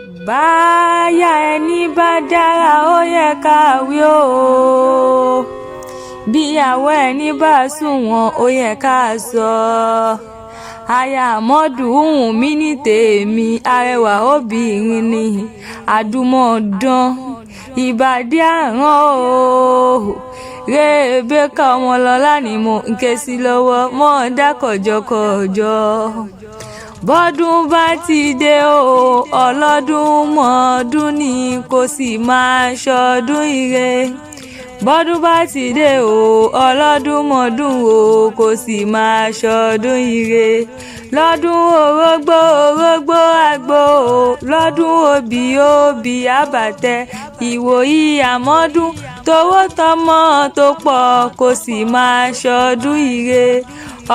báyà ẹni bá dára ó yẹ ká wí o, bíyàwó ẹni bá sunwọ̀n ó yẹ ká sọ. aya àmọ́dù hùn mí ní tèmi, arẹwà obìnrin ni àdúmọ̀dán ìbàdí àrán o. Rèbékà Ọmọlọ́lá ni mo ń ké sí lọ́wọ́, mọ́ dá kọ̀jọ̀kọ̀jọ̀. Bọ́dún bá ti dé o, ọlọ́dún mọ́ọdún ni kò sì máa ṣọdún ire. Bọ́dún bá ti dé o, ọlọ́dún mọ́ọdún o kò sì máa ṣọdún ire. Lọ́dún orógbó orógbó àgbò o, lọ́dún obì obì àbàtẹ, ìwòyí àmọ́dún towó tọmọ tó pọ̀ kò sì máa ṣọdún ire.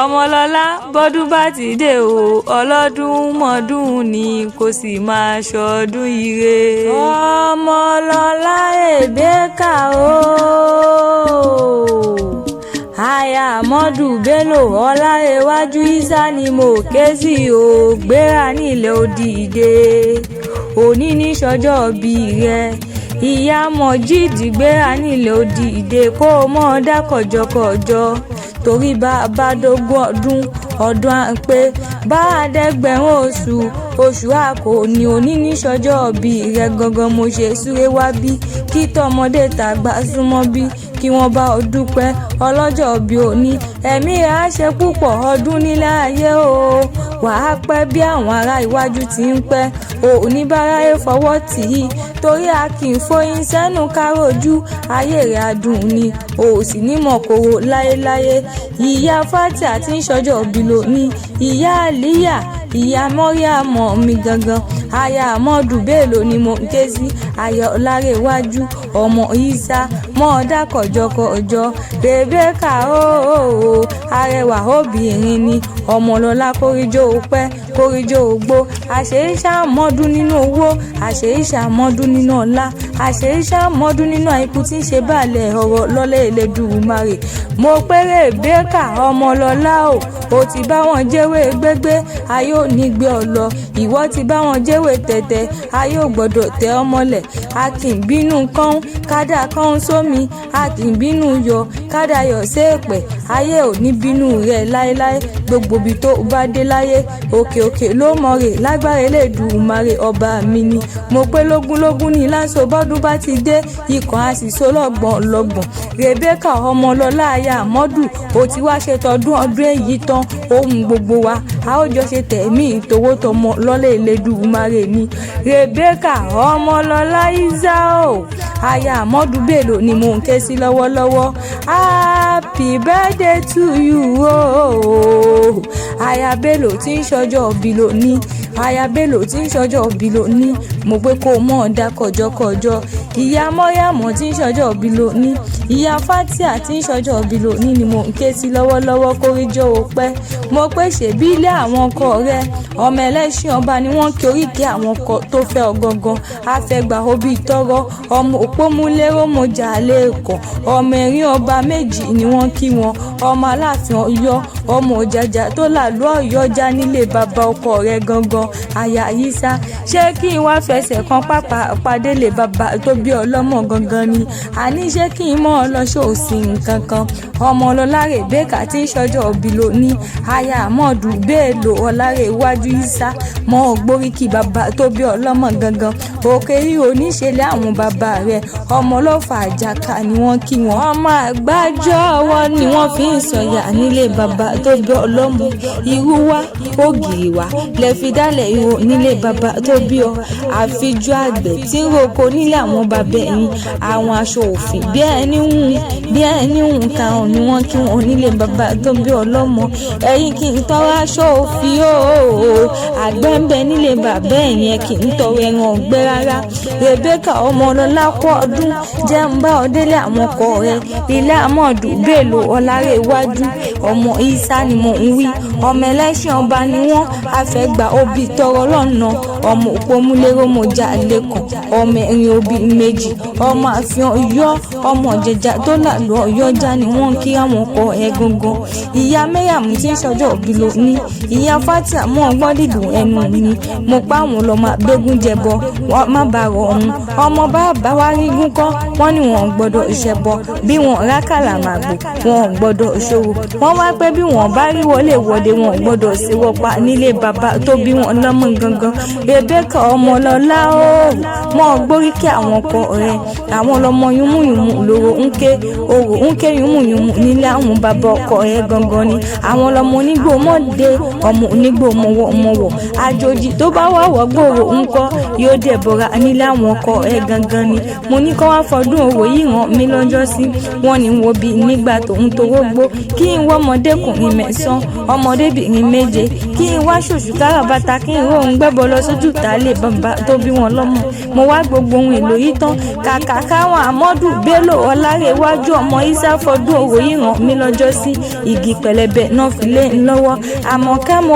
Ọmọlọ́lá bọ́dún bá ti dé o, ọlọ́dún mọ́dún ni kò sì máa ṣọdún ire. Ọmọlọ́lá Rèbékà o, aya Àmọ́dù Bello Ọlárewájú Isa ni mo ké sí o. Gbéra nílẹ̀ òdìdé, òní ní sọjọ́ bí rẹ. Ìyá Mojeed gbéra nílẹ̀ òdìdé kó o mọ́ dá kọ̀jọ̀kọ̀jọ̀, torí bá a bá dógún ọdún à ń pé bá a dẹ́gbẹ̀rún oṣù àkó ni òní ní sọjọ́ bí rẹ. Gangan mo ṣe súré wá bí kí tọmọdé tàgbà súnmọ́ bí kí wọ́n bá ọ dúpẹ́ ọlọ́jọ́ bí òní. Ẹ̀mí rẹ̀ á ṣe púpọ̀ ọdún nílé ayé o, wàá pẹ́ bí àwọn ará iwájú ti ń pẹ́. Òní báráyé fọwọ́ tì í, torí a kì í foyín sẹ́nu károjú. Ayé rẹ̀ adùn ni o sì ní mọ̀kòrò láyéláyé. Ìyá Fatia tí ń ṣọjọ́ bí lónìí, ìyá Àlíyà, ìyá Mọ́ríàmọ̀ mi gangan, aya Àmọ́dù Bello ni mo ń ké sí. Aya Ọlárewájú ọmọ Isa, mọ́ dá kọ̀jọ̀kọ̀jọ̀. Rèbékà o, arẹwà obìnrin ni Ọmọlọ́lá, kóríjó pẹ́ kóríjó gbó. Àṣeyíṣà mọ́dún nínú owó, àṣeyíṣà mọ́dún nínú ọlá, àṣeyíṣà mọ́dún nínú àìkú tí ń ṣe báàlẹ̀ ọ̀rọ̀ lọ́lẹ̀ Elédùmarè. Mo pé Rèbékà Ọmọlọ́lá o ti bá wọn jẹ́wé gbégbé, ayé ò ní gbé ọ lọ. Ìwọ ti bá wọn jẹ́wé tẹ̀tẹ̀, ayé ò gbọ́dọ̀ tẹ ọ mọ́lẹ̀. A kì í bínú kán kádà kán sómi, a kì í bínú yọ kádà yọ sí èpẹ̀. Ayé ò ní bínú rẹ láéláé. Gbogbo ibi tó bá dé láyé, òkè òkè ló mọ̀ rè lágbára Elédùmarè ọba mi ni. Mo pé lógúnlógún ní láṣọ bọ́dún bá ti dé, ikàn á sì so lọ́gbọ̀n. Rèbékà Ọmọlọ́lá aya Àmọ́dù o ti wá ṣe tọdún ọdún èyí tán. Ohun gbogbo wa a ó jọ ṣe tẹ̀mí towó tọmọ lọ́lẹ̀ Elédùmarè ni. Rèbékà Ọmọlọ́lá Isa o, aya Àmọ́dù Bello ni mo ń ké sí lọ́wọ́lọ́wọ́. Happy birthday to you o, aya Bello tí ń ṣọjọ́ bí lónìí, aya Bello tí ń ṣọjọ́ bí lónìí. Mo pé kó o mọ̀ dá kọ̀jọ̀kọ̀jọ̀. Ìyá Mọ́ríàmọ̀ tí ń ṣọjọ́ bí lónìí, ìyá Fatia tí ń ṣọjọ́ bí lónìí ni mo ń ké sí lọ́wọ́lọ́wọ́, kóríjó pẹ́. Mo pé ṣèbí ilé àwọn ọkọ rẹ, ọmọ ẹlẹ́ṣin ọba ni wọ́n kí oríkì àwọn ọkọ tó fẹ́ ọgangan. Afẹ́gbà obì tọrọ, ọmọ òpómúlérò mojà lẹ́ẹ̀kọ́, ọmọ ẹ̀rín ọba méjì ni wọ́n kí wọn. Ọmọ Aláàfin Ọ̀yọ́, ọmọ Òjàjà tó làlú Ọ̀yọ́ já nílé bàbá ọkọ rẹ gangan, aya Isa. Ṣé kí n wá fẹsẹ̀ kan pápá pàdé lè bàbá tó bí ọlọ́mọ gangan ni? Àní ṣé kí n mọ́ ọ lọ ṣòsì nǹkan kan? Ọmọlọ́lá Rèbékà tí ń ṣọjọ́ bí lónìí, aya Àmọ́dù Bello Ọlárewájú Isa, mọ́ ògbóríkì bàbá tó bí ọlọ́mọ gangan. Òkè ríro níṣẹ́lẹ̀ àwọn bàbá rẹ̀, ọmọ ọlọ́fà àjàkà ni wọ́n kí wọn. Ọmọ àgbájọ ọwọ́ ni wọ́n fi ń sọ̀yà nílé bàbá tó bí ọlọ́mọ. Irú wa ògiri wa lẹ fi dálẹ̀ ihò nílé bàbá tó bí ọ. Àfijọ́ àgbẹ̀ tí ń roko nílé àwọn bàbá ẹ̀yìn. Àwọn aṣọ òfin bí ẹni hùn karùn ni wọ́n kí wọn nílé bàbá tó bí ọlọ́mọ. Ẹ̀yin kì í tọrọ aṣọ òfin o, àgbẹ̀ ń bẹ nílé bàbá ẹ̀yìn kì í tọrọ ẹran ọ̀gbẹ́ rárá. Rebecca Ọmọlọ́lá kú ọdún jẹ́ ń bá ọ délé àwọn ọkọ rẹ. Ilé Amadu Bello Ọlárẹ̀wájú ọmọ Isa ni mò ń wí. Ọmọ ẹlẹ́sìn ọba ni wọ́n afẹ́gbà obì tọrọ lọ́nà. Ọmọ òpómúlérò mọ̀já lẹ́kàn. Ọmọ ẹ̀rin obì méjì. Ọmọ àfihàn Ọ̀yọ́ ọmọ jẹjà tó làlú Ọ̀yọ́ já ni wọ́n kí àwọn ọkọ ẹ gangan. Ìyá Mariam tí ń ṣọjọ́ òbí ló ní. Ìyá Fatia mọ́ ọgbọ́n dídùn ẹnu ni. Mo pa àwọn lọ́mọ abẹ́gún jẹbọ wọ́n má bá rọ ọ̀hún. Ọmọ bàbá wa rí gún kọ́ wọ́n ní wọ́n gbọ́dọ̀ ìṣẹ̀bọ. Bí wọ́n rákàlà màgbò wọ́n gbọ́dọ̀ ìṣòro. Wọ́n wá pé bí wọ́n bá rí wọlé wọ́de wọ́n gbọ́dọ̀ sí wọ́pa nílé bàbá tó bí wọn lọ́mọ gangan. Rebecca Ọmọlọ́lá ó mọ́ gbóríkì àwọn ọkọ rẹ̀. Àwọn lọ́mọ yúnmùyúnmù lóró ń ké orò ń ké yúnmùyúnmù nílé àwọn bàbá ọkọ rẹ̀ gangan ni. Àwọn lọ́mọ onígbò mọ́dé ọmọ onígbò mọ̀wọ̀. Àjòjì tó bá wà wọ́ gbòòrò ń kọ́ yóò dẹ̀bọ̀ra nílé àwọn ọkọ rẹ̀ gangan ni. Mo ní kọ́ wá fọdún òwò yìí ràn mí lọ́jọ́ sí. Wọ́n ní wo bí nígbà tòun toró gbó kí n wọ́ ọmọdékùnrin mẹ́sàn-án ọmọdébìnrin méje kí n wá ṣoṣù káràbátà kí n róhun gbẹ́bọ lọ sójú tálé bàbá tó bí wọn lọ́mọ. Mo wá gbogbo ohun èlò yìí tán kàkà káwọn Amadu Bello Ọlárẹ̀wájú ọmọ Isa fọdún òwò yìí ràn mí lọ́jọ́ sí. Igi pẹlẹbẹ náà fi lé ń lọ́wọ́ àmọ́ ká mo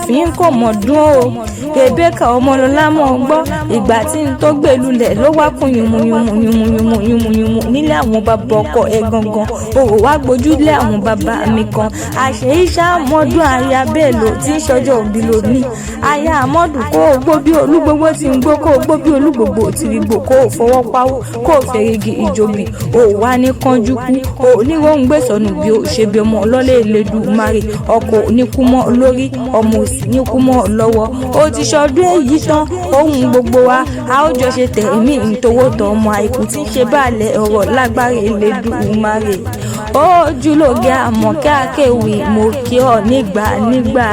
fín kò mọ̀ dún o. Rebecca Ọmọlọ́lá mọ̀ gbọ́ ìgbà tí n tó gbé lulẹ̀ ló wá kún yùmùyùmù nílé àwọn bàbá ọkọ ẹ gangan. Òwò wá gbójúlé àwọn bàbá mi kan. Àṣẹ Ìṣà mọ́dún aya Bello tí ń ṣọjọ́ òbí ló ní. Aya Amadu kó o gbó bí olúgbogbo ti ń gbó kó o gbó bí olúgbogbo ti rí gbò kó o fọwọ́ pawó kó o fèrègì ìjòbì. O wá ní kánjú kú o ní rohun gbé sọnù bí o ṣe bí ọmọ ọlọ́lẹ̀ Elédùmarè. Ọkọ ní kú mọ́ lórí ọmọ òsì ní kú mọ́ lọ́wọ́. O ti ṣọdún èyí tán ohun gbogbo wa a ó jọ ṣe tẹ̀mí ìtòwótọ́ ọmọ àìkú tí ń ṣe báàlẹ̀ ọ̀rọ̀ lágbára Elédùmarè. Ojúlóge Àmọ̀kẹ́ Akéwì mo kí ọ nígbà.